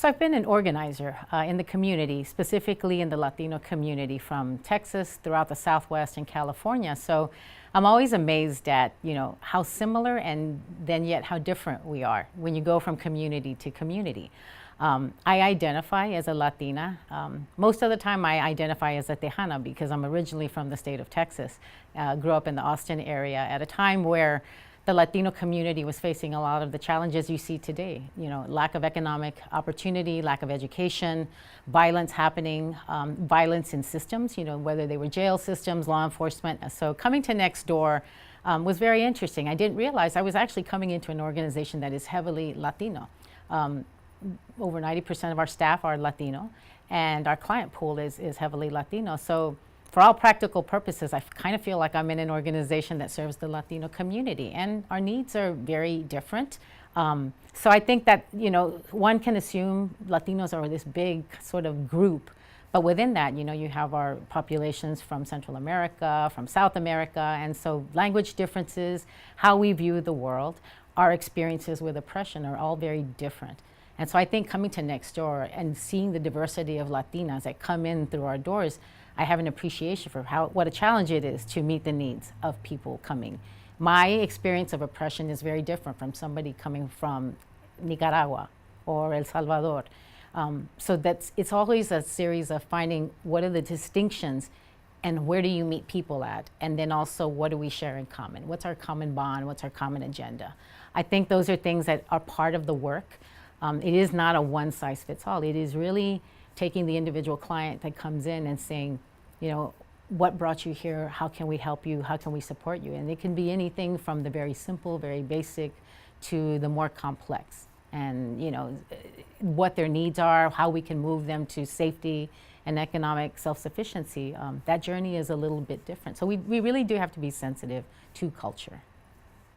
So I've been an organizer in the community, specifically in the Latino community from Texas throughout the Southwest and California. So I'm always amazed at, how similar and then yet how different we are when you go from community to community. I identify as a Latina. Most of the time I identify as a Tejana because I'm originally from the state of Texas. Grew up in the Austin area at a time where the Latino community was facing a lot of the challenges you see today. Lack of economic opportunity, lack of education, violence happening, violence in systems, whether they were jail systems, law enforcement. So coming to Next Door was very interesting. I didn't realize I was actually coming into an organization that is heavily Latino. Over 90% of our staff are Latino, and our client pool is heavily Latino. So for all practical purposes, I kind of feel like I'm in an organization that serves the Latino community, and our needs are very different. So I think that, one can assume Latinos are this big sort of group, but within that, you have our populations from Central America, from South America, and so language differences, how we view the world, our experiences with oppression are all very different. And so I think coming to Next Door and seeing the diversity of Latinas that come in through our doors, I have an appreciation for what a challenge it is to meet the needs of people coming. My experience of oppression is very different from somebody coming from Nicaragua or El Salvador. So it's always a series of finding what are the distinctions and where do you meet people at? And then also, what do we share in common? What's our common bond? What's our common agenda? I think those are things that are part of the work. It is not a one-size-fits-all. It is really taking the individual client that comes in and saying, what brought you here? How can we help you? How can we support you? And it can be anything from the very simple, very basic, to the more complex. And, what their needs are, how we can move them to safety and economic self-sufficiency. That journey is a little bit different. So we really do have to be sensitive to culture.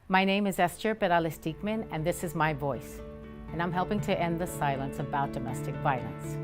My name is Esther Perales Tickman, and this is my voice. And I'm helping to end the silence about domestic violence.